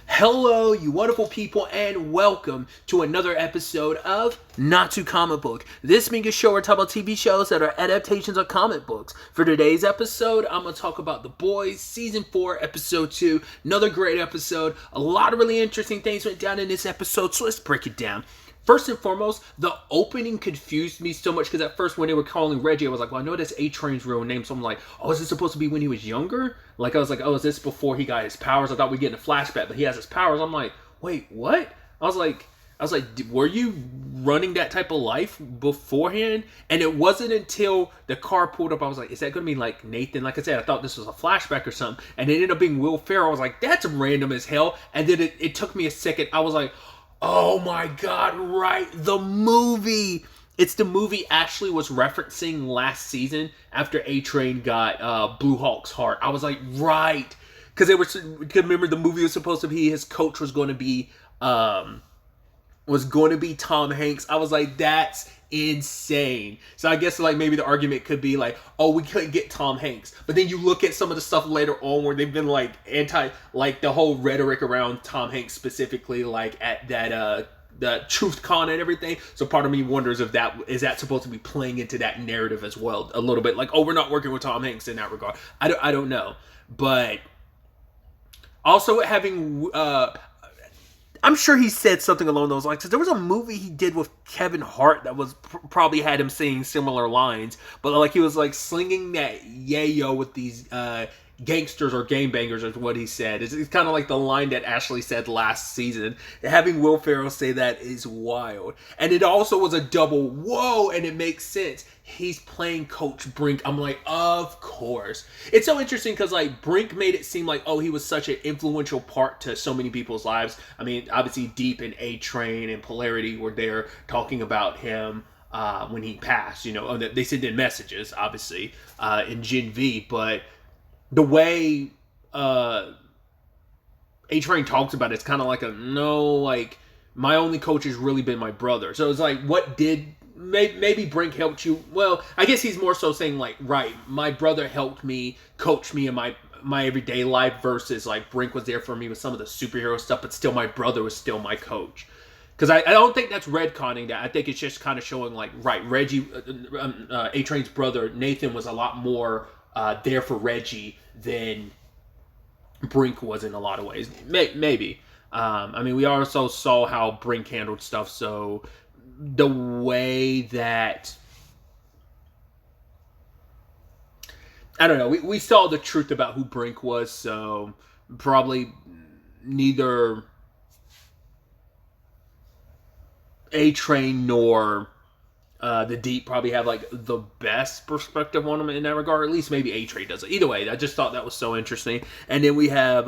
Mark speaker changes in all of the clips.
Speaker 1: Hello, you wonderful people, and welcome to another episode of Not Too Comic Book. This being a show where I talk about TV shows that are adaptations of comic books. For today's episode, I'm going to talk about The Boys, Season 4, Episode 2. Another great episode. A lot of really interesting things went down in this episode, so let's break it down. First and foremost, the opening confused me so much because at first when they were calling Reggie, I was like, well, I know that's A-Train's real name. So I'm like, oh, is this supposed to be when he was younger? Like, I was like, oh, is this before he got his powers? I thought we'd get in a flashback, but he has his powers. I'm like, wait, what? I was like, were you running that type of life beforehand? And it wasn't until the car pulled up, I was like, is that going to be like Nathan? Like I said, I thought this was a flashback or something. And it ended up being Will Ferrell. I was like, that's random as hell. And then it took me a second. I was like, oh my god, right, the movie. It's the movie Ashley was referencing last season after A-Train got Blue Hawk's heart. I was like, right. Because remember the movie was supposed to be his coach was going to be Tom Hanks. I was like, that's insane. So I guess like maybe the argument could be like, oh, we couldn't get Tom Hanks. But then you look at some of the stuff later on where they've been like like the whole rhetoric around Tom Hanks specifically, like at that the Truth Con and everything. So part of me wonders if that is supposed to be playing into that narrative as well a little bit, like, oh, we're not working with Tom Hanks in that regard. I don't know. But also having I'm sure he said something along those lines. There was a movie he did with Kevin Hart that was probably had him saying similar lines, but like he was like slinging that yayo with these gangsters or gangbangers is what he said. It's kind of like the line that Ashley said last season. Having Will Ferrell say that is wild. And it also was a double whoa, and it makes sense. He's playing Coach Brink. I'm like, of course. It's so interesting because like Brink made it seem like, oh, he was such an influential part to so many people's lives. I mean, obviously Deep and A-Train and Polarity were there talking about him when he passed. You know, they sent in messages, obviously, in Gen V, but the way A-Train talks about it's kind of like like my only coach has really been my brother. So it's like, what did maybe Brink helped you? Well, I guess he's more so saying like, right, my brother helped me, coach me in my everyday life versus like Brink was there for me with some of the superhero stuff, but still my brother was still my coach. Because I don't think that's retconning that. I think it's just kind of showing like, right, Reggie, A-Train's brother Nathan was a lot more there for Reggie than Brink was in a lot of ways. Maybe. I mean, we also saw how Brink handled stuff, so the way that I don't know, we saw the truth about who Brink was, so probably neither A-Train nor the Deep probably have like the best perspective on him in that regard. At least maybe A-Train does it. Either way, I just thought that was so interesting. And then we have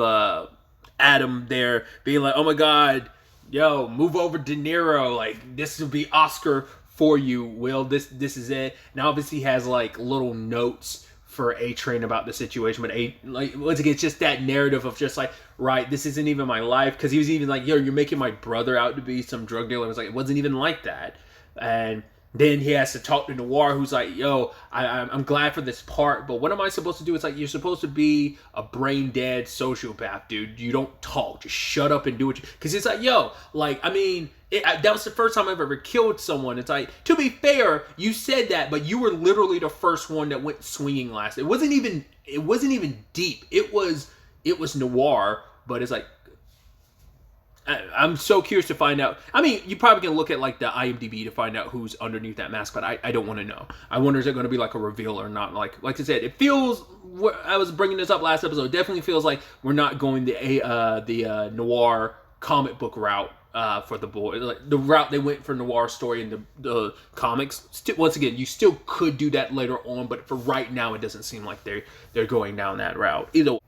Speaker 1: Adam there being like, oh my god, yo, move over De Niro. Like, this will be Oscar for you, Will. This is it. Now obviously he has like little notes for A-Train about the situation, but like once again, it's just that narrative of just like, right, this isn't even my life. Because he was even like, yo, you're making my brother out to be some drug dealer. It was like, it wasn't even like that. And then he has to talk to Noir, who's like, yo, I'm glad for this part, but what am I supposed to do? It's like, you're supposed to be a brain-dead sociopath, dude. You don't talk. Just shut up and do what you... Because it's like, yo, like, I mean, that was the first time I've ever killed someone. It's like, to be fair, you said that, but you were literally the first one that went swinging last. It wasn't even Deep. It was Noir, but it's like, I'm so curious to find out. I mean, you probably can look at like the IMDb to find out who's underneath that mask, but I don't want to know. I wonder, is it going to be like a reveal or not? Like I said, it feels. I was bringing this up last episode. It definitely feels like we're not going the Noir comic book route for the boy. Like the route they went for Noir story in the comics. Once again, you still could do that later on, but for right now, it doesn't seem like they're going down that route. Either way.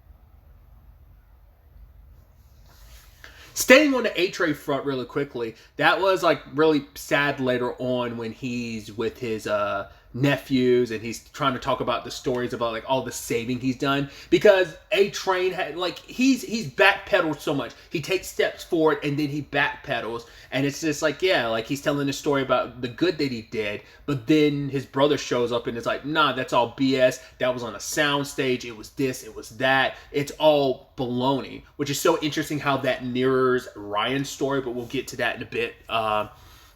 Speaker 1: Staying on the A-Train front really quickly, that was like really sad later on when he's with his nephews, and he's trying to talk about the stories about like all the saving he's done, because A-Train had like he's backpedaled so much. He takes steps forward and then he backpedals, and it's just like, yeah, like he's telling a story about the good that he did, but then his brother shows up and it's like, nah, that's all BS. That was on a sound stage. It was this, it was that. It's all baloney, which is so interesting how that mirrors Ryan's story, but we'll get to that in a bit.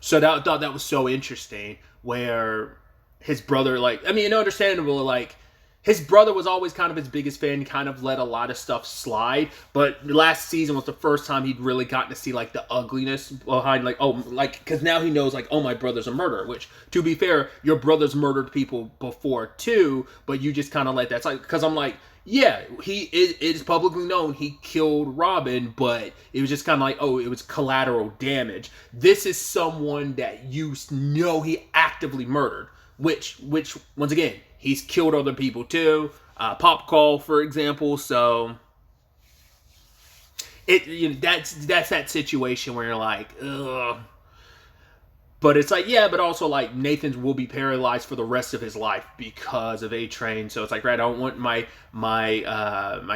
Speaker 1: So I thought that was so interesting, where his brother, like, I mean, understandable, like, his brother was always kind of his biggest fan, kind of let a lot of stuff slide, but last season was the first time he'd really gotten to see, like, the ugliness behind, like, oh, like, because now he knows, like, oh, my brother's a murderer, which, to be fair, your brother's murdered people before, too, but you just kind of let that, like, because I'm like, yeah, it is publicly known he killed Robin, but it was just kind of like, oh, it was collateral damage. This is someone that you know he actively murdered, which once again, he's killed other people too. Pop Call, for example. So that's that situation where you're like, ugh. But it's like, yeah, but also like Nathan will be paralyzed for the rest of his life because of A-Train. So it's like, right, I don't want my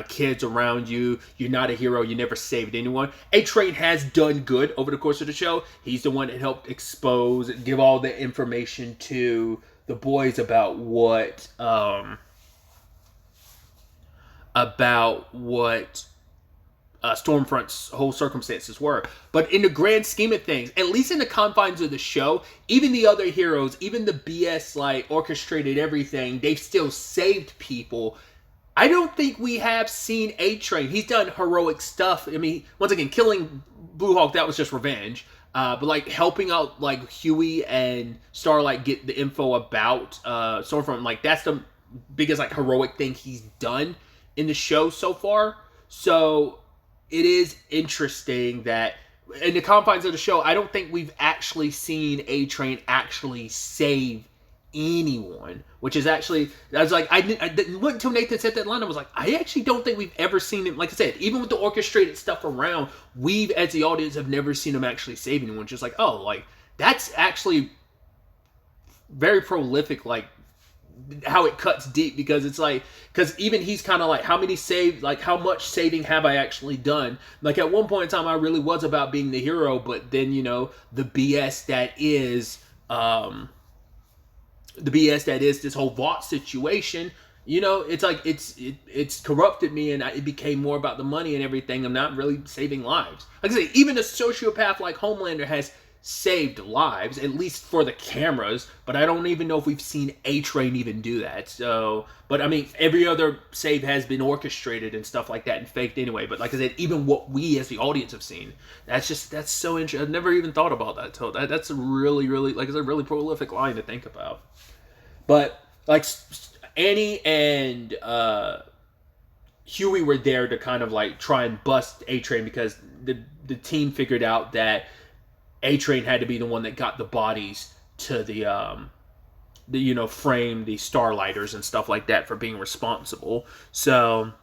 Speaker 1: kids around you. You're not a hero. You never saved anyone. A-Train has done good over the course of the show. He's the one that helped expose, give all the information to the boys about what Stormfront's whole circumstances were. But in the grand scheme of things, at least in the confines of the show, even the other heroes, even the BS like orchestrated everything, they've still saved people. I don't think we have seen A-Train. He's done heroic stuff. I mean, once again, killing Blue Hawk, that was just revenge. But like helping out like Huey and Starlight get the info about Stormfront, like that's the biggest like heroic thing he's done in the show so far. So it is interesting that in the confines of the show, I don't think we've actually seen A-Train actually save anyone, which is actually, I was like, I didn't wait until Nathan said that line. I was like, I actually don't think we've ever seen him. Like I said, even with the orchestrated stuff around, we've as the audience have never seen him actually save anyone. Just like, oh, like that's actually very prolific, like how it cuts deep, because it's like, because even he's kind of like, how many save, like how much saving have I actually done? Like at one point in time I really was about being the hero, but then the BS that is this whole Vought situation, it's like it's corrupted me, and it became more about the money and everything. I'm not really saving lives. Like I say, even a sociopath like Homelander has saved lives, at least for the cameras, but I don't even know if we've seen A-Train even do that. So, but I mean, every other save has been orchestrated and stuff like that and faked anyway. But like I said, even what we as the audience have seen, that's so interesting. I've never even thought about that. So that's a really, really, like it's a really prolific line to think about. But like Annie and Huey were there to kind of like try and bust A-Train, because the team figured out that A-Train had to be the one that got the bodies to the frame the Starlighters and stuff like that for being responsible. So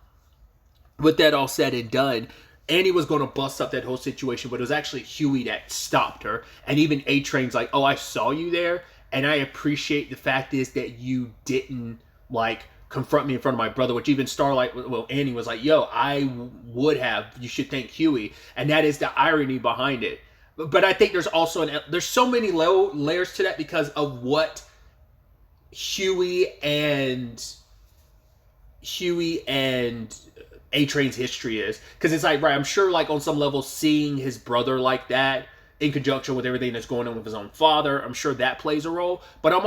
Speaker 1: with that all said and done, Annie was going to bust up that whole situation, but it was actually Huey that stopped her. And even A-Train's like, oh, I saw you there, and I appreciate the fact is that you didn't like confront me in front of my brother, which even Annie was like, yo, I would have, you should thank Huey. And that is the irony behind it. But I think there's also there's so many layers to that because of what Huey and A-Train's history is. Because it's like, right, I'm sure like on some level seeing his brother like that in conjunction with everything that's going on with his own father, I'm sure that plays a role. But I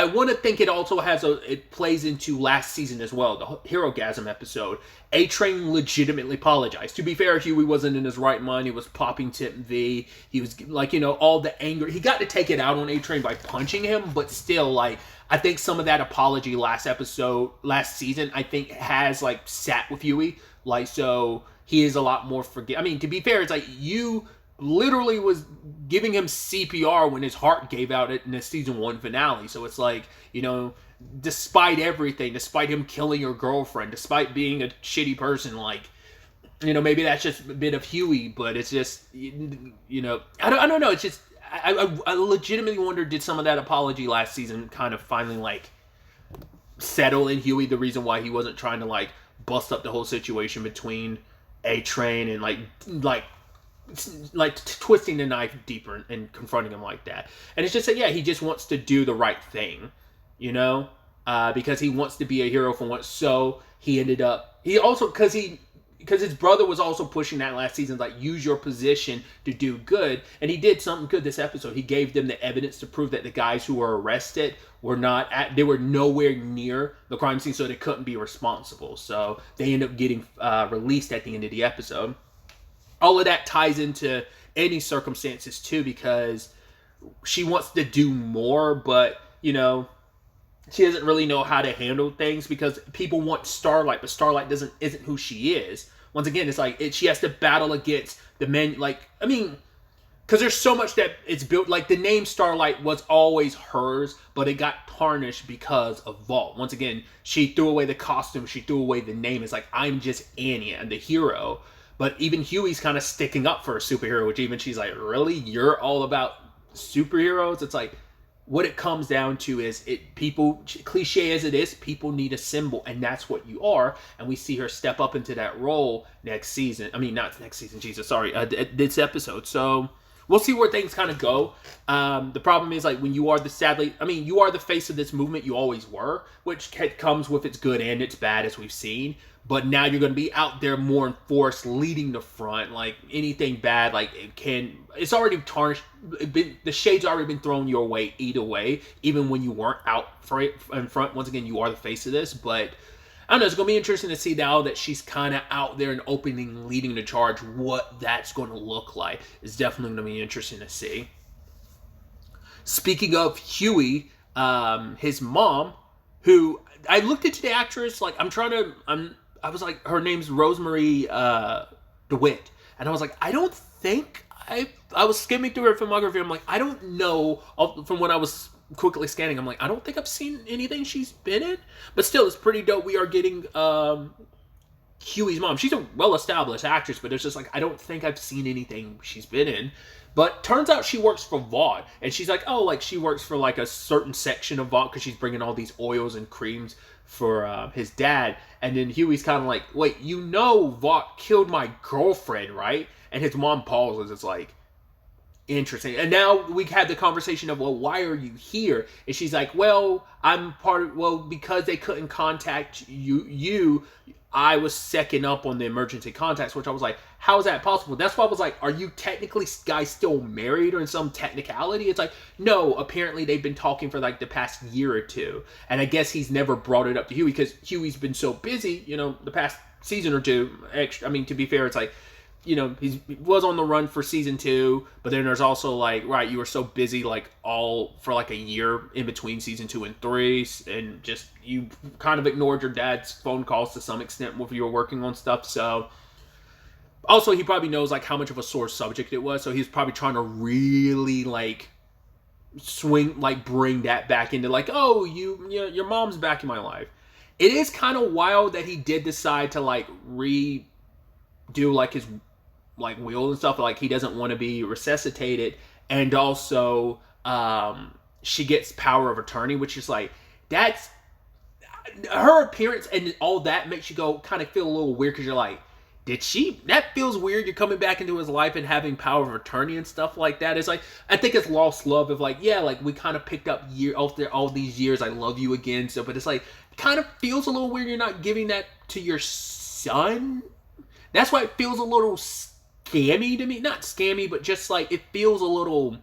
Speaker 1: want to think it also it plays into last season as well, the YourNerdGasm episode. A-Train legitimately apologized. To be fair, Huey wasn't in his right mind. He was popping Tip V. He was like, all the anger. He got to take it out on A-Train by punching him, but still, like, I think some of that apology last season, I think has like sat with Huey. Like, so he is a lot more I mean, to be fair, it's like you literally was giving him CPR when his heart gave out in the season 1 finale. So it's like, despite everything, despite him killing your girlfriend, despite being a shitty person, like, maybe that's just a bit of Huey, but it's just, I don't know. It's just, I legitimately wonder, did some of that apology last season kind of finally like settle in Huey? The reason why he wasn't trying to like bust up the whole situation between A-Train and like twisting the knife deeper and confronting him like that. And it's just that, yeah, he just wants to do the right thing, you know, because he wants to be a hero for once. So he ended up, because his brother was also pushing that last season, like, use your position to do good. And he did something good this episode. He gave them the evidence to prove that the guys who were arrested were they were nowhere near the crime scene, so they couldn't be responsible. So they end up getting released at the end of the episode. All of that ties into any circumstances too, because she wants to do more, but, you know, she doesn't really know how to handle things because people want Starlight, but Starlight isn't who she is. Once again, it's like she has to battle against the men. Like, I mean, because there's so much that it's built. Like, the name Starlight was always hers, but it got tarnished because of Vault. Once again, she threw away the costume, she threw away the name. It's like, I'm just Annie, I'm the hero. But even Huey's kind of sticking up for a superhero, which even she's like, really? You're all about superheroes? It's like, what it comes down to is, people, cliche as it is, people need a symbol, and that's what you are. And we see her step up into that role next season. I mean, not next season, Jesus, sorry, this episode. So we'll see where things kind of go. The problem is, like, when you are you are the face of this movement, you always were, which comes with its good and its bad, as we've seen. But now you're going to be out there more in force, leading the front. Like, anything bad, like, it's already tarnished. The shade's already been thrown your way either way, even when you weren't out in front. Once again, you are the face of this. But I don't know, it's going to be interesting to see now that she's kind of out there and opening, leading the charge, what that's going to look like. It's definitely going to be interesting to see. Speaking of Huey, his mom, who I looked into the actress, like, I was like, her name's Rosemary DeWitt. And I was like, I don't think I was skimming through her filmography. I'm like, I don't know, from when I was quickly scanning, I'm like, I don't think I've seen anything she's been in. But still, it's pretty dope. We are getting Huey's mom. She's a well-established actress, but it's just like, I don't think I've seen anything she's been in. But turns out she works for Vought. And she's like, oh, like, she works for like a certain section of Vought because she's bringing all these oils and creams for his dad. And then Huey's kind of like, wait, you know Vought killed my girlfriend, right? And his mom pauses. It's like, interesting. And now we had the conversation of, well, why are you here? And she's like, well, because they couldn't contact you, I was second up on the emergency contacts, which I was like, how is that possible? That's why I was like, are you technically guys still married or in some technicality? It's like, no, apparently they've been talking for like the past year or two. And I guess he's never brought it up to Huey because Huey's been so busy, you know, the past season or two. I mean, to be fair, it's like, you know, he was on the run for season 2, but then there's also like, right, you were so busy like all for like a year in between season 2 and 3, and just you kind of ignored your dad's phone calls to some extent when you were working on stuff. So also he probably knows like how much of a sore subject it was, so he's probably trying to really like bring that back into like, oh, your mom's back in my life. It is kind of wild that he did decide to like redo like his like will and stuff, like he doesn't want to be resuscitated, and also she gets power of attorney, which is like, that's her appearance and all that makes you go kind of feel a little weird, because you're like, that feels weird. You're coming back into his life and having power of attorney and stuff like that. It's like, I think it's lost love of like, yeah, like we kind of picked up after all these years, I love you again. So, but it's like, kind of feels a little weird. You're not giving that to your son. That's why it feels a little scammy to me. Not scammy, but just like, it feels a little,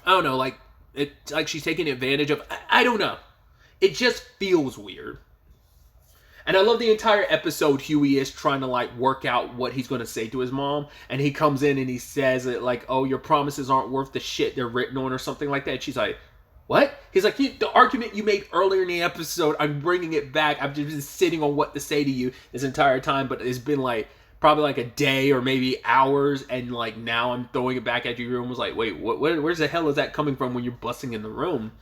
Speaker 1: I don't know, like it's like she's taking advantage of, I don't know. It just feels weird. And I love the entire episode. Huey is trying to like work out what he's going to say to his mom, and he comes in and he says it like, oh, your promises aren't worth the shit they're written on, or something like that. And she's like, what? He's like, the argument you made earlier in the episode, I'm bringing it back. I've just been sitting on what to say to you this entire time, but it's been like probably like a day or maybe hours, and like now I'm throwing it back at you. Your room was like, wait, where's the hell is that coming from when you're busting in the room?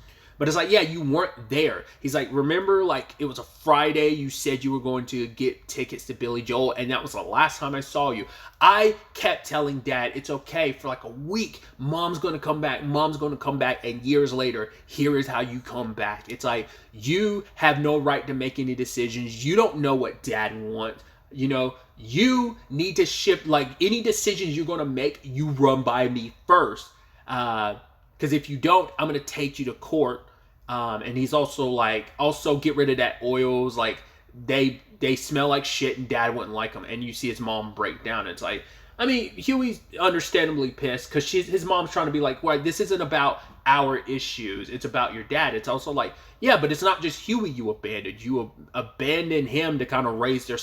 Speaker 1: But it's like, yeah, you weren't there. He's like, remember, like, it was a Friday. You said you were going to get tickets to Billy Joel, and that was the last time I saw you. I kept telling Dad, it's okay. For like a week, Mom's going to come back. Mom's going to come back. And years later, here is how you come back. It's like, you have no right to make any decisions. You don't know what Dad wants. You know, you need to shift, like, any decisions you're going to make, you run by me first. Because if you don't, I'm going to take you to court. And he's also like, also get rid of that oils. Like, they smell like shit and Dad wouldn't like them. And you see his mom break down. It's like, I mean, Huey's understandably pissed because his mom's trying to be like, well, this isn't about our issues. It's about your dad. It's also like, yeah, but it's not just Huey you abandoned. You abandoned him to kind of raise your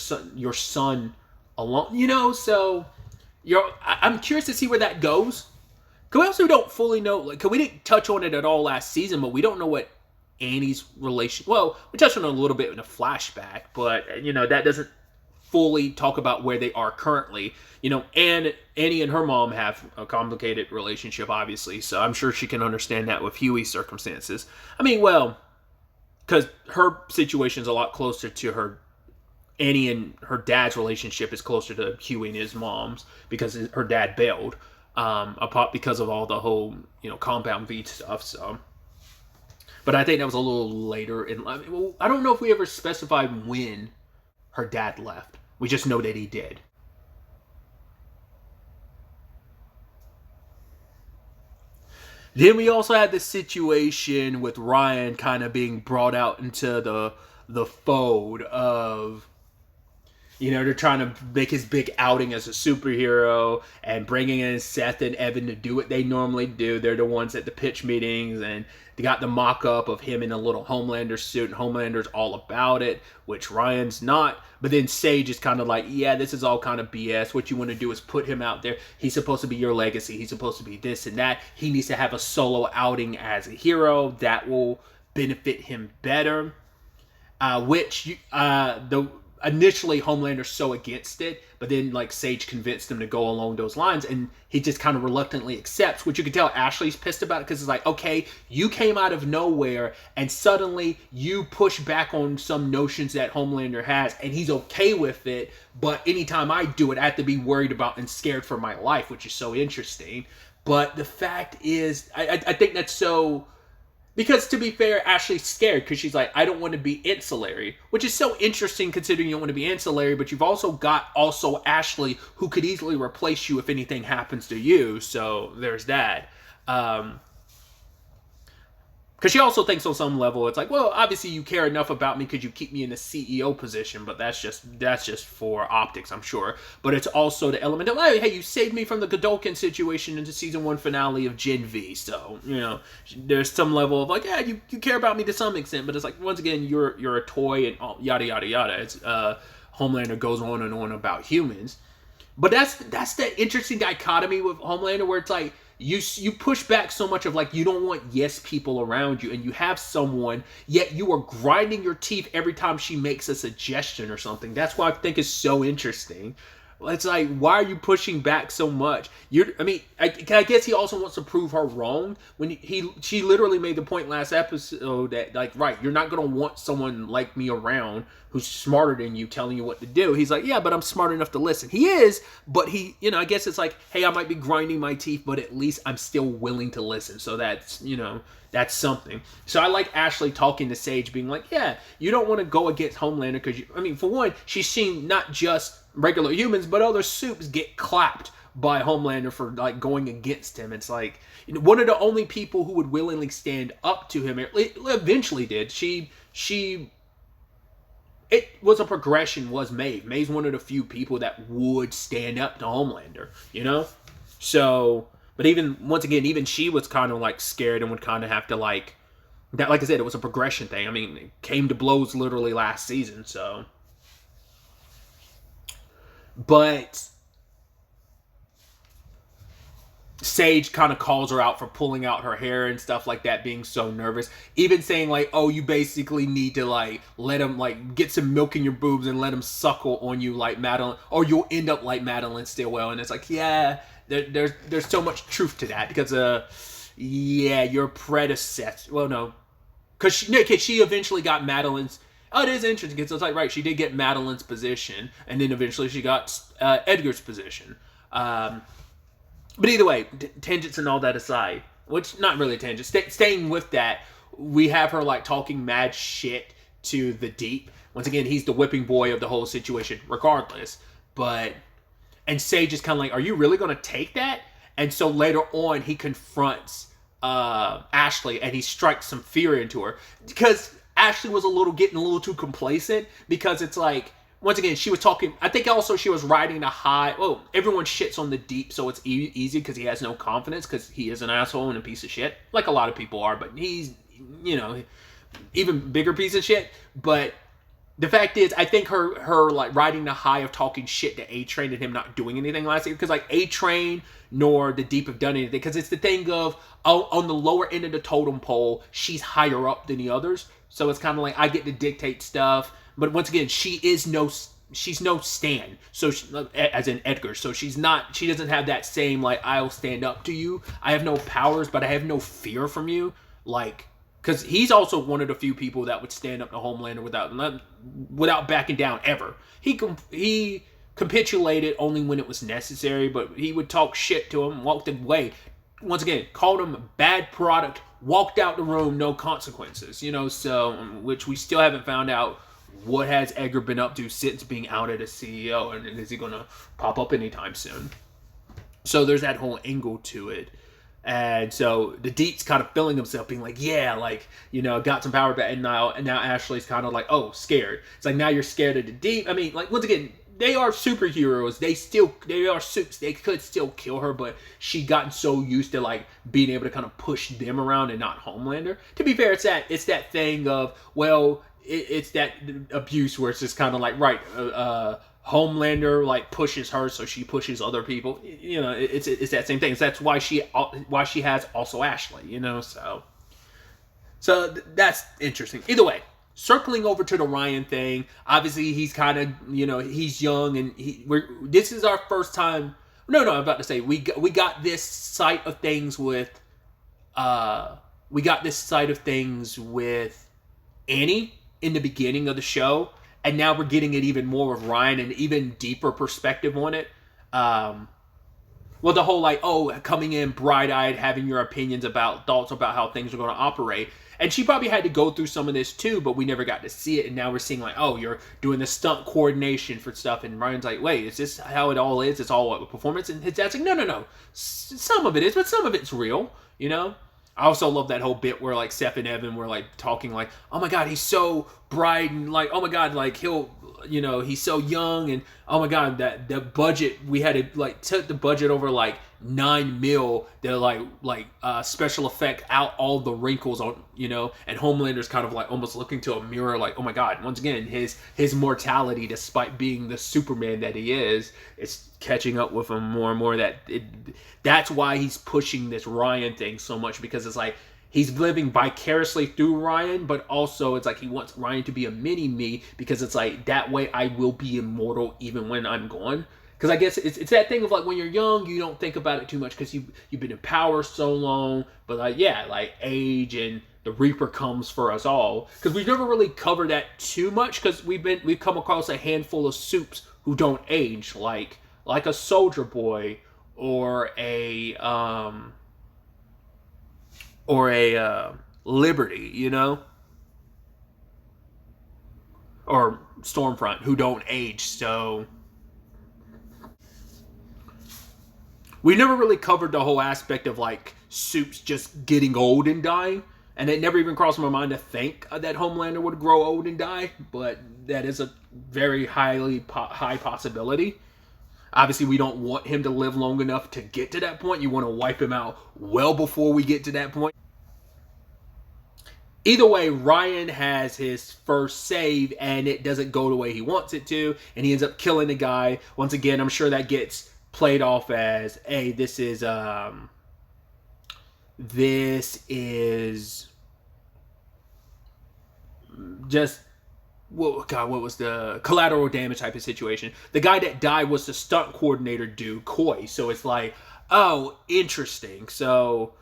Speaker 1: son alone. You know, so I'm curious to see where that goes. Because we also don't fully know, like, cause we didn't touch on it at all last season, but we don't know what Annie's relation. Well, we touched on it a little bit in a flashback, but you know that doesn't fully talk about where they are currently. You know, and Annie and her mom have a complicated relationship, obviously, so I'm sure she can understand that with Huey's circumstances. I mean, well, because her situation is a lot closer to her. Annie and her dad's relationship is closer to Huey and his mom's because her dad bailed. Apart because of all the whole, you know, compound V stuff. So, but I think that was a little later in life. Well, I don't know if we ever specified when her dad left. We just know that he did. Then we also had the situation with Ryan kind of being brought out into the fold of, you know, they're trying to make his big outing as a superhero and bringing in Seth and Evan to do what they normally do. They're the ones at the pitch meetings, and they got the mock-up of him in a little Homelander suit, and Homelander's all about it, which Ryan's not. But then Sage is kind of like, yeah, this is all kind of BS. What you want to do is put him out there. He's supposed to be your legacy. He's supposed to be this and that. He needs to have a solo outing as a hero. That will benefit him better. Initially Homelander's so against it, but then like Sage convinced him to go along those lines, and he just kind of reluctantly accepts, which you can tell Ashley's pissed about it because it's like, okay, you came out of nowhere and suddenly you push back on some notions that Homelander has, and he's okay with it, but anytime I do it, I have to be worried about and scared for my life, which is so interesting. But the fact is, I think that's so... Because to be fair, Ashley's scared because she's like, I don't want to be ancillary, which is so interesting considering you don't want to be ancillary, but you've also got Ashley who could easily replace you if anything happens to you. So there's that. Because she also thinks on some level, it's like, well, obviously you care enough about me because you keep me in the CEO position, but that's just for optics, I'm sure. But it's also the element of, hey, you saved me from the Godolkin situation in the season 1 finale of Gen V. So, you know, there's some level of like, yeah, you care about me to some extent, but it's like, once again, you're a toy and all, yada, yada, yada. It's Homelander goes on and on about humans. But that's the interesting dichotomy with Homelander where it's like, you push back so much of like you don't want yes people around you, and you have someone, yet you are grinding your teeth every time she makes a suggestion or something. That's why I think is so interesting. It's like, why are you pushing back so much? I guess he also wants to prove her wrong when she literally made the point last episode that like, right, you're not gonna want someone like me around who's smarter than you telling you what to do. He's like, yeah, but I'm smart enough to listen. He is, but he, you know, I guess it's like, hey, I might be grinding my teeth, but at least I'm still willing to listen. So that's, you know, that's something. So I like Ashley talking to Sage, being like, yeah, you don't want to go against Homelander because, for one, she's seen not just regular humans, but other supes get clapped by Homelander for like going against him. It's like, you know, one of the only people who would willingly stand up to him, it eventually did. It was a progression, was Maeve. Maeve's one of the few people that would stand up to Homelander, you know? So, but even she was kind of like scared and would kind of have to like, that, like I said, it was a progression thing. I mean, it came to blows literally last season, so. But Sage kind of calls her out for pulling out her hair and stuff like that, being so nervous. Even saying like, oh, you basically need to like let him like get some milk in your boobs and let him suckle on you like Madeline, or you'll end up like Madeline Stillwell. And it's like, yeah, there's so much truth to that because yeah, your predecessor. Well, no, because she eventually got Madeline's. Oh, it is interesting because it's like, right, she did get Madeline's position, and then eventually she got Edgar's position. But either way, tangents and all that aside, which not really a tangent. Staying with that, we have her like talking mad shit to the Deep. Once again, he's the whipping boy of the whole situation, regardless. And Sage is kind of like, are you really going to take that? And so later on, he confronts Ashley and he strikes some fear into her because Ashley was getting a little too complacent, because it's like, once again, she was talking, I think also she was riding a high, well, everyone shits on the Deep, so it's easy because he has no confidence because he is an asshole and a piece of shit, like a lot of people are, but he's, even bigger piece of shit. But the fact is, I think her like riding the high of talking shit to A-Train and him not doing anything last year, because like A-Train nor the Deep have done anything, because it's the thing of, on the lower end of the totem pole, she's higher up than the others, so it's kind of like, I get to dictate stuff, but once again, she's no Stan, so as in Edgar, so she doesn't have that same like, I'll stand up to you, I have no powers, but I have no fear from you, like, because he's also one of the few people that would stand up to Homelander without backing down ever. He capitulated only when it was necessary, but he would talk shit to him, walked away. Once again, called him a bad product, walked out the room, no consequences. So, which we still haven't found out what has Edgar been up to since being outed as CEO, and is he going to pop up anytime soon? So there's that whole angle to it. And so the Deep's kind of feeling himself, being like, yeah, like, got some power back, and now Ashley's kind of like, oh, scared. It's like, now you're scared of the Deep. I mean, like, once again, they are superheroes. They are supes. They could still kill her, but she gotten so used to like being able to kind of push them around and not Homelander. To be fair, it's that thing of, well, it's that abuse where it's just kind of like, right, Homelander like pushes her, so she pushes other people. It's that same thing. So that's why she has also Ashley. So that's interesting. Either way, circling over to the Ryan thing. Obviously, he's kind of he's young, and this is our first time. No, I'm about to say we got this side of things with Annie in the beginning of the show. And now we're getting it even more with Ryan, and even deeper perspective on it. Well, the whole like, coming in bright-eyed, having your thoughts about how things are going to operate. And she probably had to go through some of this too, but we never got to see it. And now we're seeing like, you're doing the stunt coordination for stuff. And Ryan's like, wait, is this how it all is? It's all a performance? And his dad's like, no. Some of it is, but some of it's real, I also love that whole bit where like Seth and Evan were like talking like, oh my god, he's so bright, and like, oh my god, like he's so young, and oh my god, that the budget, we had to like took the budget over like $9 million, they're like special effect out all the wrinkles on, and Homelander's kind of like almost looking to a mirror like, oh my god, once again, his mortality, despite being the Superman that he is, it's catching up with him more and more. That's why he's pushing this Ryan thing so much, because it's like he's living vicariously through Ryan, but also it's like he wants Ryan to be a mini-me, because it's like, that way I will be immortal even when I'm gone. Because I guess it's that thing of like, when you're young, you don't think about it too much because you've been in power so long. But like, yeah, like age and the Reaper comes for us all. Because we've never really covered that too much, because we've come across a handful of supes who don't age, like a Soldier Boy or a Liberty, or Stormfront, who don't age. So we never really covered the whole aspect of like supes just getting old and dying, and it never even crossed my mind to think that Homelander would grow old and die, but that is a very high possibility. Obviously, we don't want him to live long enough to get to that point. You want to wipe him out well before we get to that point. Either way, Ryan has his first save, and it doesn't go the way he wants it to, and he ends up killing the guy. Once again, I'm sure that gets played off as, hey, this is just, what was the collateral damage type of situation. The guy that died was the stunt coordinator dude, Coy. So it's like, oh, interesting. So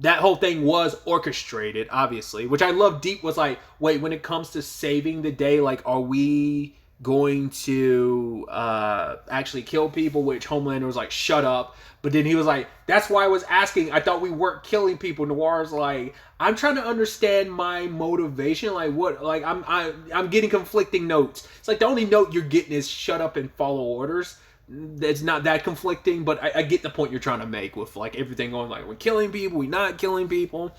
Speaker 1: that whole thing was orchestrated, obviously, which I love. Deep was like, wait, when it comes to saving the day, like, are we going to actually kill people? Which Homelander was like, shut up. But then he was like, that's why I was asking. I thought we weren't killing people. Noir's like, I'm trying to understand my motivation. Like, what? Like, I'm getting conflicting notes. It's like the only note you're getting is shut up and follow orders. It's not that conflicting, but I get the point you're trying to make with like everything going like, we're killing people, we're not killing people.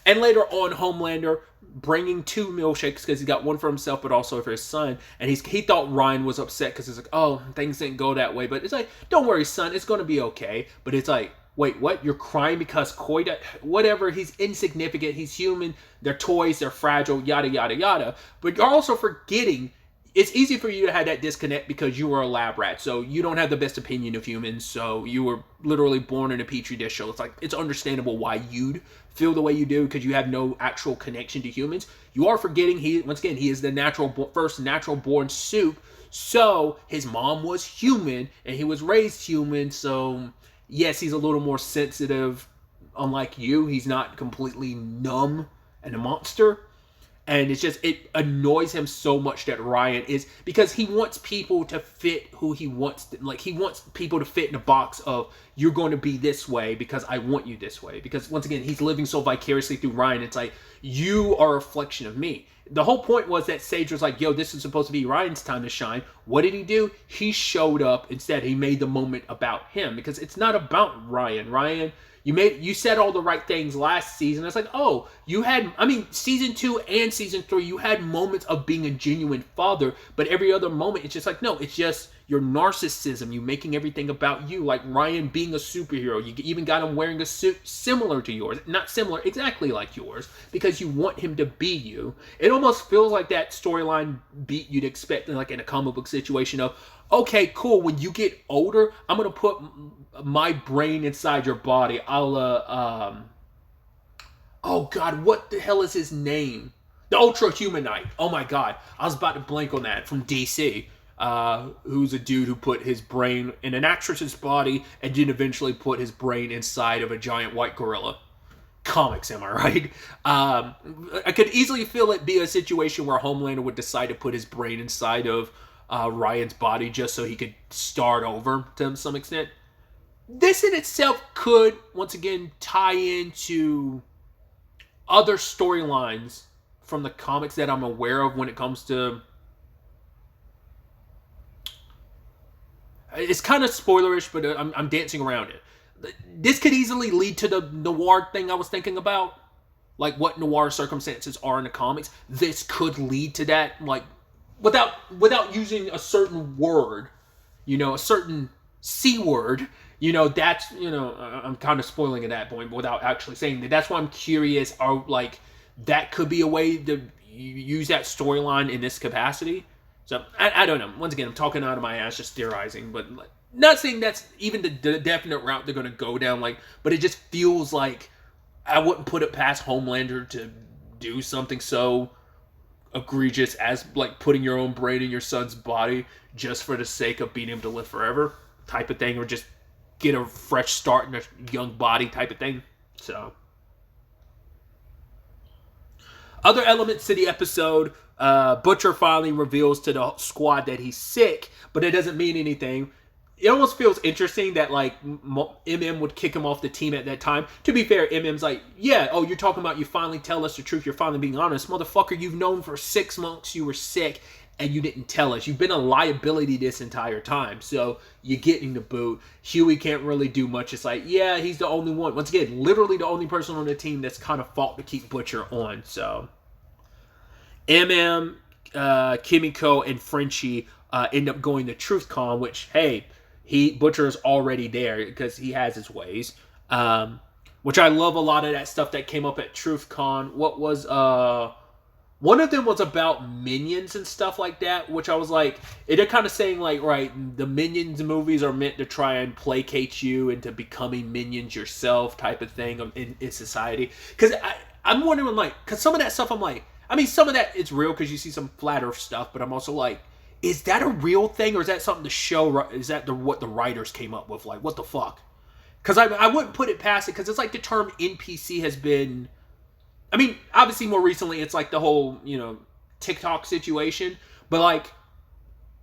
Speaker 1: And later on, Homelander bringing 2 milkshakes because he got one for himself, but also for his son. And he thought Ryan was upset because it's like, oh, things didn't go that way. But it's like, don't worry, son, it's going to be okay. But it's like, wait, what? You're crying because Koida, whatever, he's insignificant, he's human, they're toys, they're fragile, yada, yada, yada. But you're also forgetting, it's easy for you to have that disconnect because you were a lab rat. So you don't have the best opinion of humans. So you were literally born in a petri dish. So it's like, it's understandable why you'd feel the way you do because you have no actual connection to humans. You are forgetting once again, he is the first natural born soup. So his mom was human and he was raised human. So yes, he's a little more sensitive. Unlike you, he's not completely numb and a monster. And it's just, it annoys him so much that Ryan is, because he wants people to fit who he wants to, like, he wants people to fit in a box of, you're going to be this way because I want you this way. Because once again, he's living so vicariously through Ryan. It's like, you are a reflection of me. The whole point was that Sage was like, yo, this is supposed to be Ryan's time to shine. What did he do? He showed up. Instead, he made the moment about him because it's not about Ryan. Ryan, you said all the right things last season. It's like, oh, season 2 and season 3, you had moments of being a genuine father, but every other moment, it's just like, no, it's just your narcissism, you making everything about you, like Ryan being a superhero. You even got him wearing a suit similar to yours. Not similar, exactly like yours, because you want him to be you. It almost feels like that storyline beat you'd expect like in a comic book situation of, okay, cool, when you get older, I'm going to put my brain inside your body. Oh God, what the hell is his name? The Ultra Humanite. Oh my God, I was about to blank on that, from DC. Who's a dude who put his brain in an actress's body and then eventually put his brain inside of a giant white gorilla. Comics, am I right? I could easily feel it be a situation where Homelander would decide to put his brain inside of Ryan's body just so he could start over to some extent. This in itself could, once again, tie into other storylines from the comics that I'm aware of when it comes to... It's kind of spoilerish, but I'm dancing around it. This could easily lead to the noir thing I was thinking about. Like what noir circumstances are in the comics. This could lead to that, like, without using a certain word, a certain C word, that's, I'm kind of spoiling at that point, but without actually saying that. That's why I'm curious, that could be a way to use that storyline in this capacity. So, I don't know. Once again, I'm talking out of my ass, just theorizing, but not saying that's even the definite route they're going to go down, but it just feels like I wouldn't put it past Homelander to do something so egregious as, like, putting your own brain in your son's body just for the sake of being able to live forever type of thing, or just get a fresh start in a young body type of thing. So, other elements to the episode, Butcher finally reveals to the squad that he's sick, but it doesn't mean anything. It almost feels interesting that, like, MM would kick him off the team at that time. To be fair, MM's like, yeah, oh, you're talking about you finally tell us the truth, you're finally being honest. Motherfucker, you've known for 6 months you were sick, and you didn't tell us. You've been a liability this entire time, so you're getting the boot. Huey can't really do much. It's like, yeah, he's the only one. Once again, literally the only person on the team that's kind of fought to keep Butcher on, so... Kimiko, and Frenchie end up going to TruthCon, which, hey, Butcher's already there because he has his ways. Which I love a lot of that stuff that came up at TruthCon. What was, one of them was about Minions and stuff like that, which I was like, they're kind of saying, like, right, the Minions movies are meant to try and placate you into becoming Minions yourself type of thing in society. Because I'm wondering, like, because some of that stuff I'm like, some of that is real because you see some flat earth stuff, but I'm also like, is that a real thing or is that something to show? Is that what the writers came up with? Like, what the fuck? because I wouldn't put it past it, because it's like the term NPC has been, I mean, obviously more recently it's like the whole, TikTok situation, but like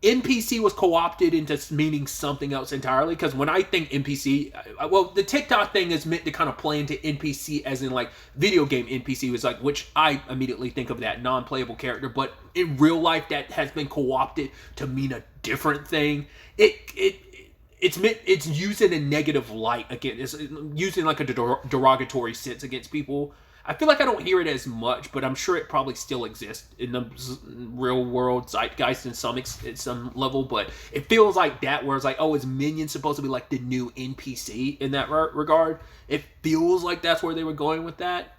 Speaker 1: NPC was co-opted into meaning something else entirely. Because when I think NPC, well, the TikTok thing is meant to kind of play into NPC as in like video game NPC was like, which I immediately think of that non-playable character, but in real life that has been co-opted to mean a different thing. It's used in a negative light again. It's used in like a derogatory sense against people. I feel like I don't hear it as much, but I'm sure it probably still exists in the real world zeitgeist at some level. But it feels like that, where it's like, oh, is Minion supposed to be like the new NPC in that regard? It feels like that's where they were going with that.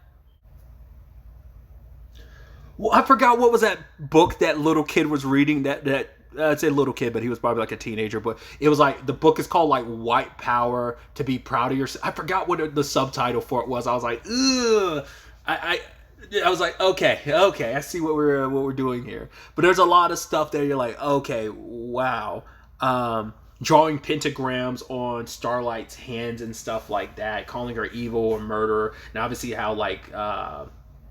Speaker 1: Well, I forgot what was that book that little kid was reading. I'd say little kid, but he was probably like a teenager. But it was like, the book is called like White Power, to be proud of yourself. I forgot what the subtitle for it was. I was like, ugh. I was like, okay, I see what we're doing here. But there's a lot of stuff there. You're like, okay, wow. Drawing pentagrams on Starlight's hands and stuff like that, calling her evil or murderer, and obviously how like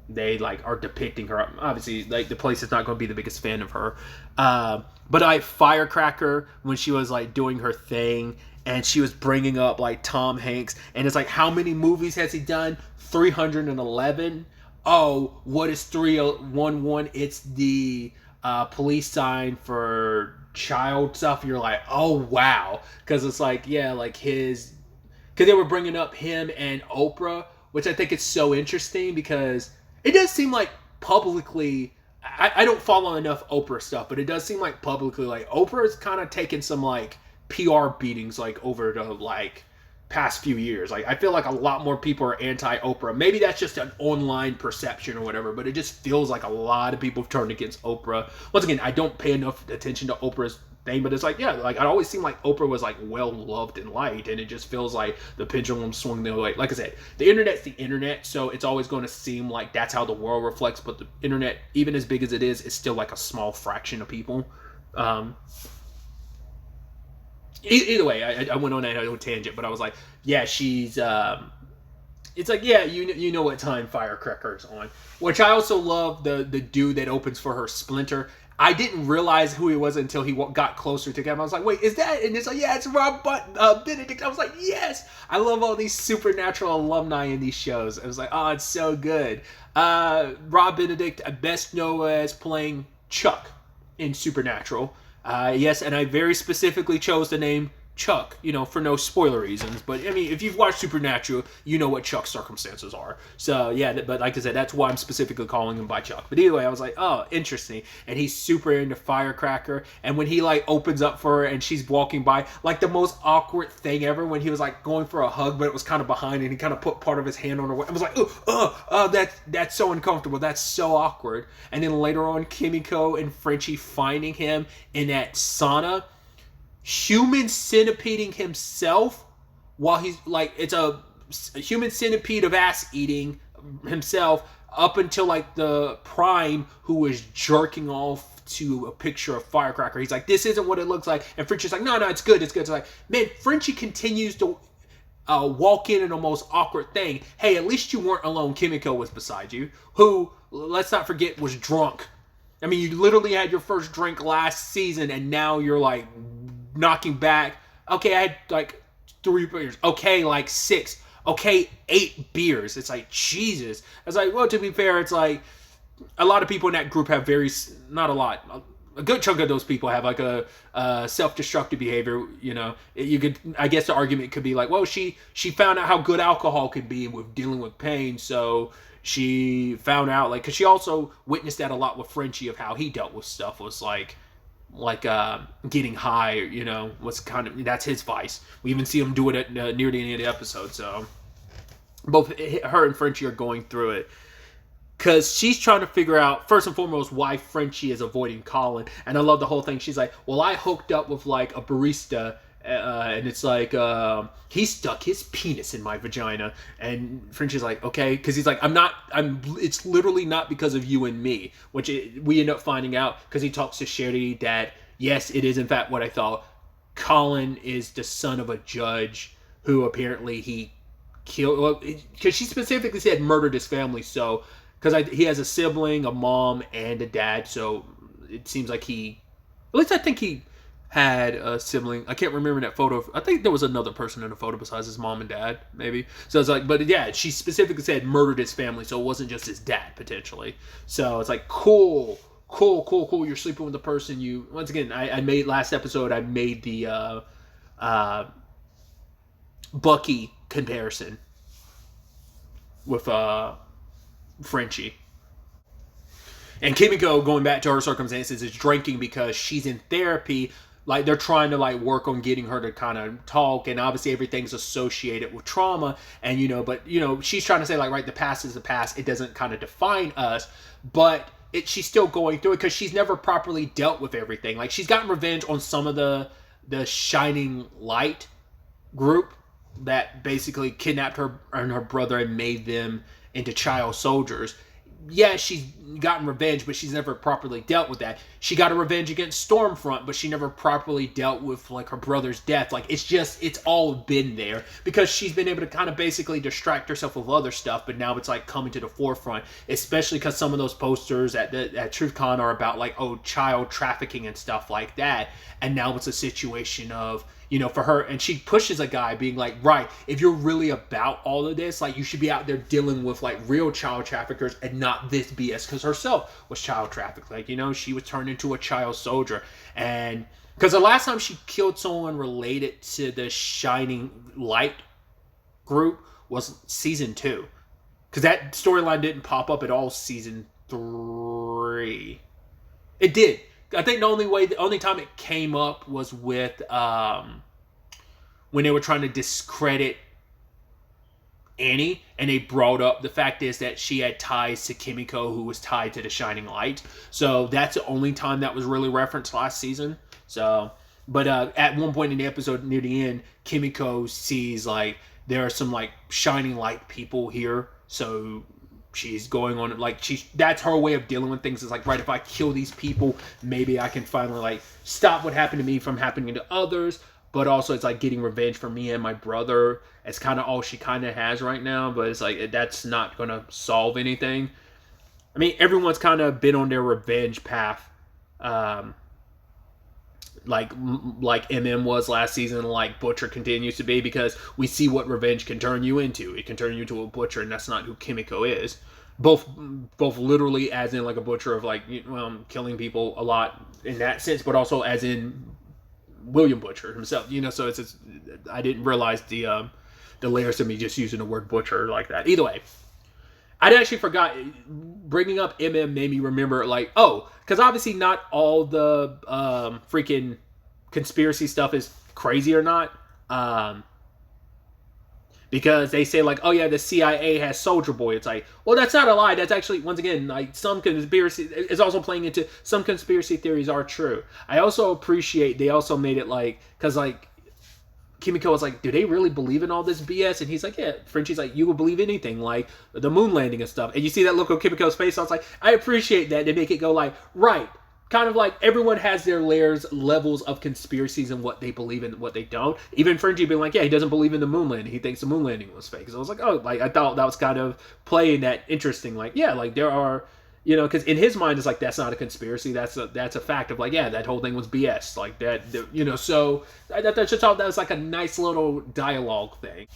Speaker 1: they like are depicting her. Obviously, like the place is not going to be the biggest fan of her. But I Firecracker, when she was like doing her thing, and she was bringing up like Tom Hanks, and it's like, how many movies has he done? 311. Oh, what is 311? It's the police sign for child stuff. You're like, oh wow, because it's like, yeah, like because they were bringing up him and Oprah, which I think is so interesting, because it does seem like publicly, I don't follow enough Oprah stuff, but it does seem like publicly, like Oprah's kind of taken some like PR beatings like over the like past few years. Like I feel like a lot more people are anti-Oprah. Maybe that's just an online perception or whatever, but it just feels like a lot of people have turned against Oprah. Once again, I don't pay enough attention to Oprah's thing, but it's like, yeah, like it always seemed like Oprah was like well loved and liked, and it just feels like the pendulum swung the way. Like I said, the internet's the internet, so it's always going to seem like that's how the world reflects, but the internet, even as big as it is still like a small fraction of people. Either way, I went on a tangent, but I was like, yeah, she's it's like, yeah, you know what time Firecracker's on. Which I also love the dude that opens for her, Splinter. I didn't realize who he was until he got closer to him. I was like, wait, is that? And it's like, yeah, it's Rob Benedict. I was like, yes! I love all these Supernatural alumni in these shows. I was like, oh, it's so good. Rob Benedict, best known as playing Chuck in Supernatural. Yes, and I very specifically chose the name Chuck, for no spoiler reasons. But, I mean, if you've watched Supernatural, you know what Chuck's circumstances are. So, yeah, but like I said, that's why I'm specifically calling him by Chuck. But either way, I was like, oh, interesting. And he's super into Firecracker. And when he, like, opens up for her and she's walking by, like, the most awkward thing ever, when he was, like, going for a hug, but it was kind of behind, and he kind of put part of his hand on her. I was like, that's so uncomfortable. That's so awkward. And then later on, Kimiko and Frenchie finding him in that sauna, human centipeding himself, while he's like, it's a human centipede of ass eating himself, up until like the Prime, who was jerking off to a picture of Firecracker. He's like, this isn't what it looks like, and Frenchie's like, no, it's good. It's like, man, Frenchie continues to walk in a most awkward thing. Hey, at least you weren't alone. Kimiko was beside you, who, let's not forget, was drunk. I mean, you literally had your first drink last season, and now you're like knocking back. Okay, I had like 3 beers. Okay, like 6. Okay, 8 beers. It's like, Jesus. It's like, well, to be fair, it's like a lot of people in that group have not a lot, a good chunk of those people have like a self-destructive behavior. You could, I guess the argument could be like, well, she found out how good alcohol could be with dealing with pain, so she found out, like, because she also witnessed that a lot with Frenchie, of how he dealt with stuff, was like getting high, was kind of, that's his vice. We even see him do it at near the end of the episode. So both her and Frenchie are going through it, because she's trying to figure out, first and foremost, why Frenchie is avoiding Colin. And I love the whole thing. She's like, well, I hooked up with like a barista, and it's like, he stuck his penis in my vagina. And Frenchie's like, okay, because he's like, it's literally not because of you and me, which we end up finding out because he talks to Sherry that, yes, it is in fact what I thought. Colin is the son of a judge who apparently he killed. Well, because she specifically said murdered his family. So, because he has a sibling, a mom, and a dad. So it seems like at least I think he had a sibling. I can't remember that photo. I think there was another person in the photo besides his mom and dad, maybe. So it's like, but yeah, she specifically said murdered his family, so it wasn't just his dad potentially. So it's like cool. You're sleeping with the person you. Once again, I made last episode. I made the Bucky comparison with Frenchie. And Kimiko, going back to her circumstances, is drinking because she's in therapy. Like, they're trying to, like, work on getting her to kind of talk, and obviously everything's associated with trauma, and, but, she's trying to say, like, right, the past is the past. It doesn't kind of define us, but she's still going through it because she's never properly dealt with everything. Like, she's gotten revenge on some of the Shining Light group that basically kidnapped her and her brother and made them into child soldiers. Yeah, she's gotten revenge, but she's never properly dealt with that. She got a revenge against Stormfront, but she never properly dealt with, like, her brother's death. Like, it's all been there because she's been able to kind of basically distract herself with other stuff, but now it's, like, coming to the forefront, especially because some of those posters at TruthCon are about, like, child trafficking and stuff like that, and now it's a situation of, for her, and she pushes a guy being like, right, if you're really about all of this, like, you should be out there dealing with, like, real child traffickers and not this BS, because herself was child trafficked. Like, she was turned into a child soldier. And because the last time she killed someone related to the Shining Light group was season 2. Because that storyline didn't pop up at all season 3. It did. I think the only time it came up was with when they were trying to discredit Annie, and they brought up the fact is that she had ties to Kimiko, who was tied to the Shining Light. So that's the only time that was really referenced last season. So, but at one point in the episode near the end, Kimiko sees, like, there are some, like, Shining Light people here. So she's going on, like, that's her way of dealing with things. Is like, right, if I kill these people, maybe I can finally, like, stop what happened to me from happening to others. But also, it's like getting revenge for me and my brother. It's kind of all she kind of has right now. But it's like, that's not going to solve anything. I mean, everyone's kind of been on their revenge path. Like MM was last season, like Butcher continues to be, because we see what revenge can turn you into. It can turn you into a butcher, and that's not who Kimiko is. Both literally as in, like, a butcher of, like, killing people a lot in that sense, but also as in William Butcher himself. So it's I didn't realize the layers of me just using the word butcher like that. Either way, I actually forgot. Bringing up MM made me remember, like, because obviously not all the freaking conspiracy stuff is crazy or not. Because they say, like, oh yeah, the CIA has Soldier Boy. It's like, well, that's not a lie. That's actually, once again, like, some conspiracy is also playing into, some conspiracy theories are true. I also appreciate they also made it like, because, like, Kimiko was like, do they really believe in all this BS? And he's like, yeah. Frenchie's like, you would believe anything, like the moon landing and stuff. And you see that look on Kimiko's face. I was like, I appreciate that. They make it go like, right. Kind of like everyone has their levels of conspiracies and what they believe in and what they don't. Even Frenchie being like, yeah, he doesn't believe in the moon landing. He thinks the moon landing was fake. So I was like, oh, like, I thought that was kind of playing that interesting. Like, yeah, like there are, because in his mind, it's like, that's not a conspiracy. That's a fact of, like, yeah, that whole thing was BS. Like that, so I just thought that was like a nice little dialogue thing.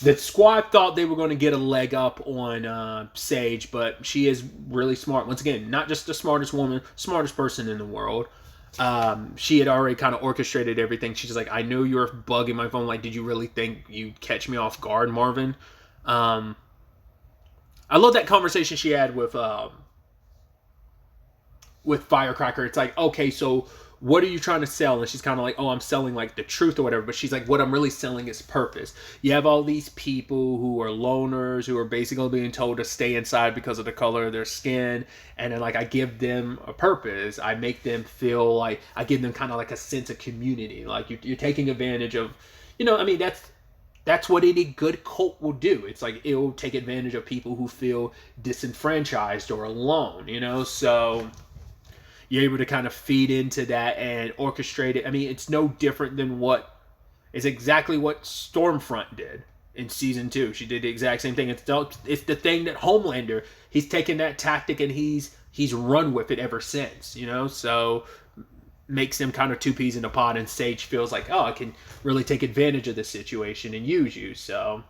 Speaker 1: The squad thought they were going to get a leg up on Sage, but she is really smart. Once again, not just the smartest person in the world. She had already kind of orchestrated everything. She's like, I knew you were bugging my phone. Like, did you really think you'd catch me off guard, Marvin? I love that conversation she had with Firecracker. It's like, okay, so what are you trying to sell? And she's kind of like, oh, I'm selling, like, the truth or whatever. But she's like, what I'm really selling is purpose. You have all these people who are loners, who are basically being told to stay inside because of the color of their skin. And then, like, I give them a purpose. I make them feel like, I give them kind of like a sense of community. Like, you're taking advantage of, I mean, that's what any good cult will do. It's like, it will take advantage of people who feel disenfranchised or alone, So you're able to kind of feed into that and orchestrate it. I mean, it's no different than what It's exactly what Stormfront did in season 2. She did the exact same thing. It's the thing that Homelander, he's taken that tactic and he's run with it ever since, you know? So makes them kind of two peas in a pod, and Sage feels like, oh, I can really take advantage of the situation and use you. So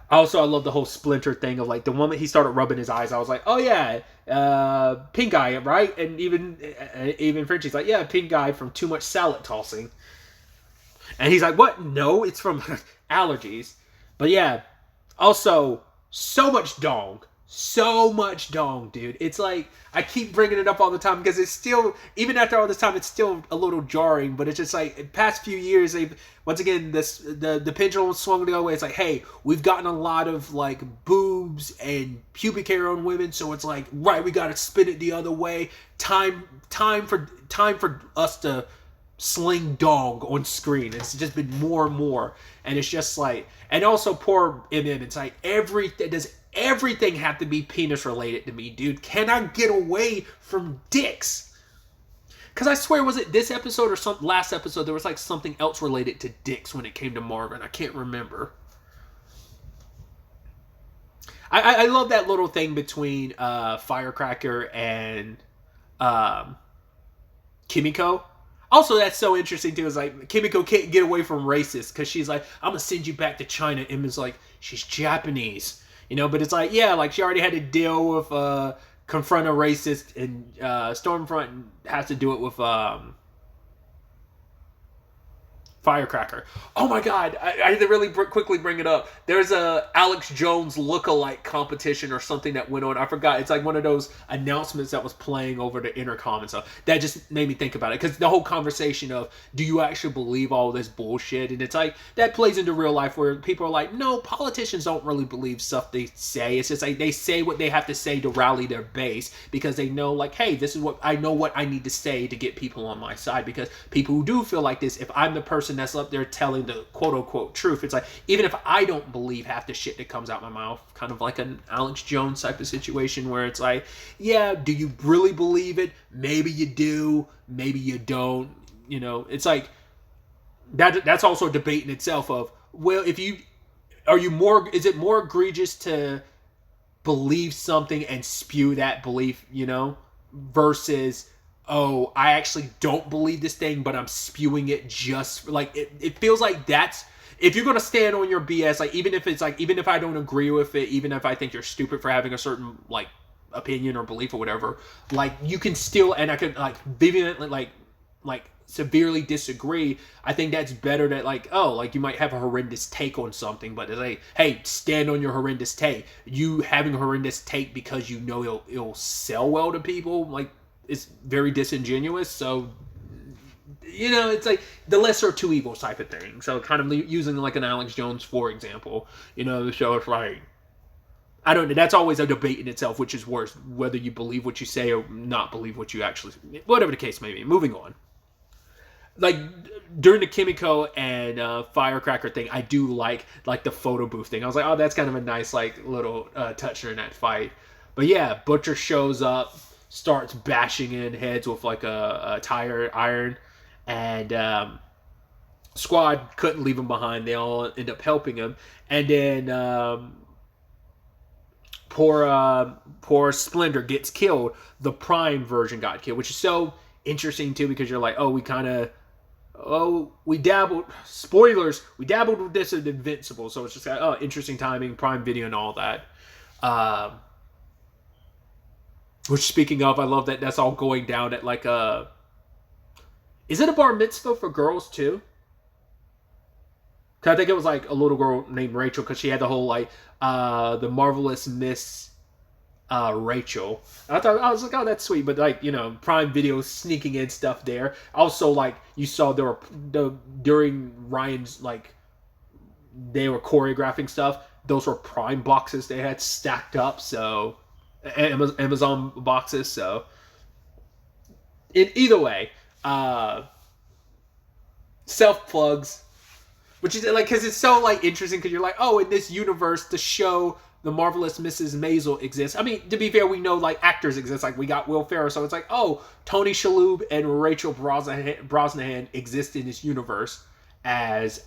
Speaker 1: also, I love the whole Splinter thing of like the moment he started rubbing his eyes, I was like, oh yeah, pink eye, right? And even Frenchie's like, yeah, pink eye from too much salad tossing. And he's like, what? No, it's from allergies. But yeah, also, so much dong. So much dong, dude. It's like, I keep bringing it up all the time because it's still, even after all this time, it's still a little jarring. But it's just like, in past few years, they've, once again, the pendulum swung the other way. It's like, hey, we've gotten a lot of like boobs and pubic hair on women, so it's like, right, we got to spin it the other way. Time for us to sling dong on screen. It's just been more and more, and it's just like, and also poor MM. It's like everything have to be penis related to me, dude? Can I get away from dicks? Because I swear, was it this episode or some last episode, there was like something else related to dicks when it came to Marvin. I can't remember. I love that little thing between Firecracker and Kimiko. Also, that's so interesting too. Is like Kimiko can't get away from racist because she's like, I'm gonna send you back to China. Emma's like, she's Japanese. You know, but it's like, yeah, like she already had to deal with confront a racist, and Stormfront has to do it with Firecracker. Oh my god, I had to really quickly bring it up. There's a Alex Jones look-alike competition or something that went on. I forgot. It's like one of those announcements that was playing over the intercom and stuff. That just made me think about it. Because the whole conversation of, do you actually believe all this bullshit? And it's like, that plays into real life where people are like, no, politicians don't really believe stuff they say. It's just like they say what they have to say to rally their base because they know, like, hey, this is what I know what I need to say to get people on my side. Because people who do feel like this, if I'm the person that's up there telling the quote-unquote truth, it's like, even if I don't believe half the shit that comes out my mouth, kind of like an Alex Jones type of situation where it's like, yeah, do you really believe it? Maybe you do, maybe you don't. You know, it's like that's also a debate in itself of, well, is it more egregious to believe something and spew that belief, you know, versus, oh, I actually don't believe this thing, but I'm spewing it just like it feels like that's, if you're going to stand on your BS, like even if I don't agree with it, even if I think you're stupid for having a certain like opinion or belief or whatever, like you can still, and I could like vehemently like severely disagree. I think that's better that like, oh, like you might have a horrendous take on something, but it's like, hey, stand on your horrendous take. You having a horrendous take because you know it'll sell well to people, like, it's very disingenuous. So, you know, it's like the lesser of two evils type of thing. So kind of using like an Alex Jones, for example, you know, the show is like, I don't know, that's always a debate in itself, which is worse, whether you believe what you say or not believe what you actually, whatever the case may be. Moving on. Like during the Kimiko and Firecracker thing, I do like the photo booth thing. I was like, oh, that's kind of a nice like little touch during that fight. But yeah, Butcher shows up, starts bashing in heads with like a tire iron, and Squad couldn't leave him behind. They all end up helping him, and then poor Splinter gets killed. The Prime version got killed, which is so interesting too, because you're like, oh, we dabbled, spoilers, we dabbled with this at Invincible, so it's just like, oh, interesting timing, Prime Video and all that. Which, speaking of, I love that that's all going down at like a, is it a bar mitzvah for girls too? Cause I think it was like a little girl named Rachel, because she had the whole like the Marvelous Miss Rachel. I was like, oh, that's sweet, but like, you know, Prime Video sneaking in stuff there. Also, like, you saw during Ryan's, like, they were choreographing stuff. Those were Prime boxes they had stacked up, so Amazon boxes. So either way, self plugs, which is like, because it's so like interesting, because you're like, oh, in this universe, the show the Marvelous Mrs. Maisel exists. I mean, to be fair, we know like actors exist. Like we got Will Ferrell, so it's like, oh, Tony Shalhoub and Rachel Brosnahan exist in this universe as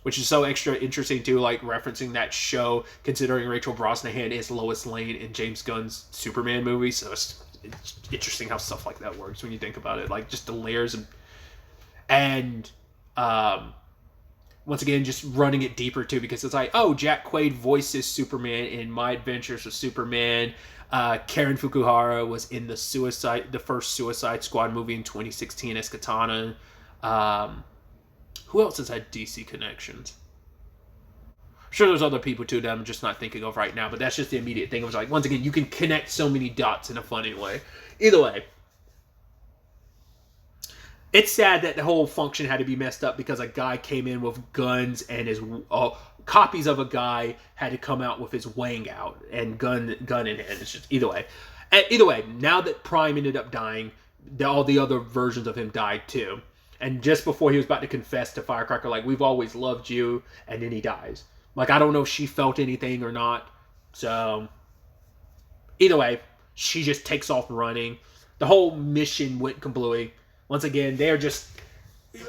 Speaker 1: which is so extra interesting too, like referencing that show, considering Rachel Brosnahan is Lois Lane in James Gunn's Superman movie. So it's interesting how stuff like that works when you think about it, like just the layers of, and once again, just running it deeper too, because it's like, oh, Jack Quaid voices Superman in My Adventures with Superman. Karen Fukuhara was in the first Suicide Squad movie in 2016 as Katana. Who else has had DC connections? I'm sure there's other people too that I'm just not thinking of right now, but that's just the immediate thing. It was like, once again, you can connect so many dots in a funny way. Either way, it's sad that the whole function had to be messed up because a guy came in with guns and his copies of a guy had to come out with his wang out and gun in hand. It's just either way. Now that Prime ended up dying, all the other versions of him died too. And just before he was about to confess to Firecracker, like, we've always loved you, and then he dies. Like, I don't know if she felt anything or not. So, either way, she just takes off running. The whole mission went kablooey. Once again, they're just...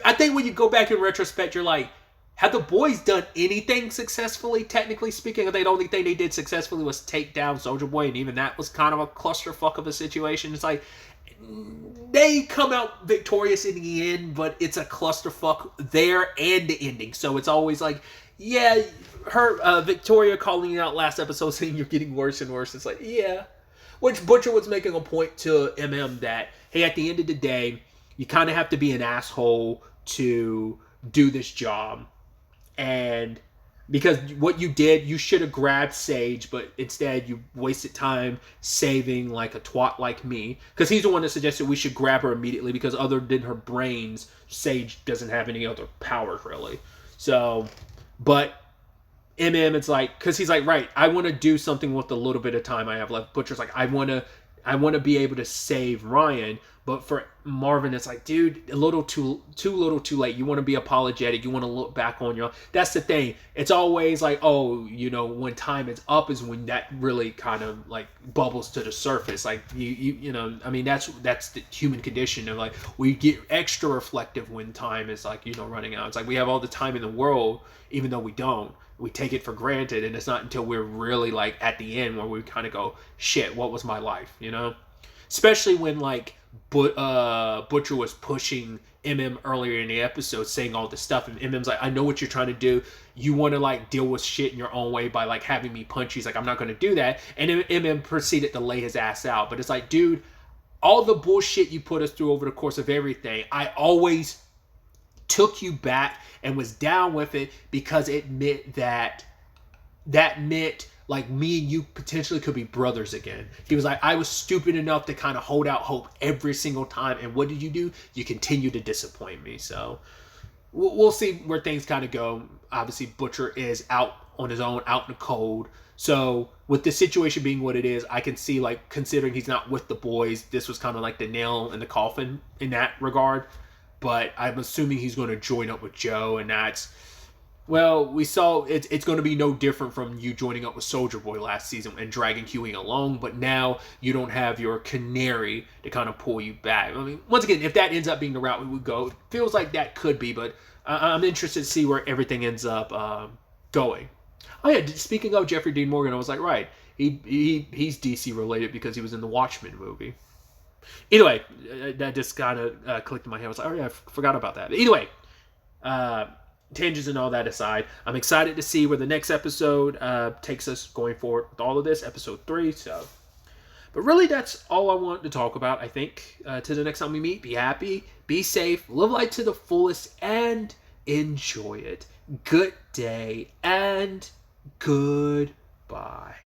Speaker 1: I think when you go back in retrospect, you're like, have the boys done anything successfully, technically speaking? I think the only thing they did successfully was take down Soldier Boy, and even that was kind of a clusterfuck of a situation. It's like... they come out victorious in the end, but it's a clusterfuck there and the ending. So it's always like, yeah, her Victoria calling you out last episode saying you're getting worse and worse. It's like, yeah. Which Butcher was making a point to MM that, hey, at the end of the day, you kind of have to be an asshole to do this job. And because what you did, you should have grabbed Sage, but instead you wasted time saving like a twat like me. Because he's the one that suggested we should grab her immediately, because other than her brains, Sage doesn't have any other powers really. So, but MM, it's like, because he's like, right, I want to do something with the little bit of time I have left. Butcher's like, I want to be able to save Ryan. But for Marvin, it's like, dude, a little too little too late. You want to be apologetic. You want to look back on your... That's the thing. It's always like, oh, you know, when time is up is when that really kind of like bubbles to the surface. Like, you know, I mean, that's the human condition of like, we get extra reflective when time is like, you know, running out. It's like we have all the time in the world, even though we don't. We take it for granted, and it's not until we're really like at the end where we kind of go, shit, what was my life, you know? Especially when like Butcher was pushing MM earlier in the episode, saying all this stuff, and MM's like, I know what you're trying to do. You want to like deal with shit in your own way by like having me punch. He's like, I'm not going to do that. And MM proceeded to lay his ass out. But it's like, dude, all the bullshit you put us through over the course of everything, I always took you back and was down with it because it meant that meant like me and you potentially could be brothers again. He was like, I was stupid enough to kind of hold out hope every single time. And what did you do? You continue to disappoint me. So we'll see where things kind of go. Obviously, Butcher is out on his own, out in the cold. So with the situation being what it is, I can see, like, considering he's not with the boys, this was kind of like the nail in the coffin in that regard. But I'm assuming he's going to join up with Joe, and that's... Well, we saw it's going to be no different from you joining up with Soldier Boy last season and dragging Huey along, but now you don't have your canary to kind of pull you back. I mean, once again, if that ends up being the route we would go, it feels like that could be, but I'm interested to see where everything ends up going. Oh yeah, speaking of Jeffrey Dean Morgan, I was like, right, he's DC related because he was in the Watchmen movie. Either way, that just kind of clicked in my head. I was like, oh yeah, I forgot about that. Either way, tangents and all that aside, I'm excited to see where the next episode takes us going forward with all of this, episode 3. So, but really, that's all I wanted to talk about. I think to the next time we meet, be happy, be safe, live life to the fullest, and enjoy it. Good day and goodbye.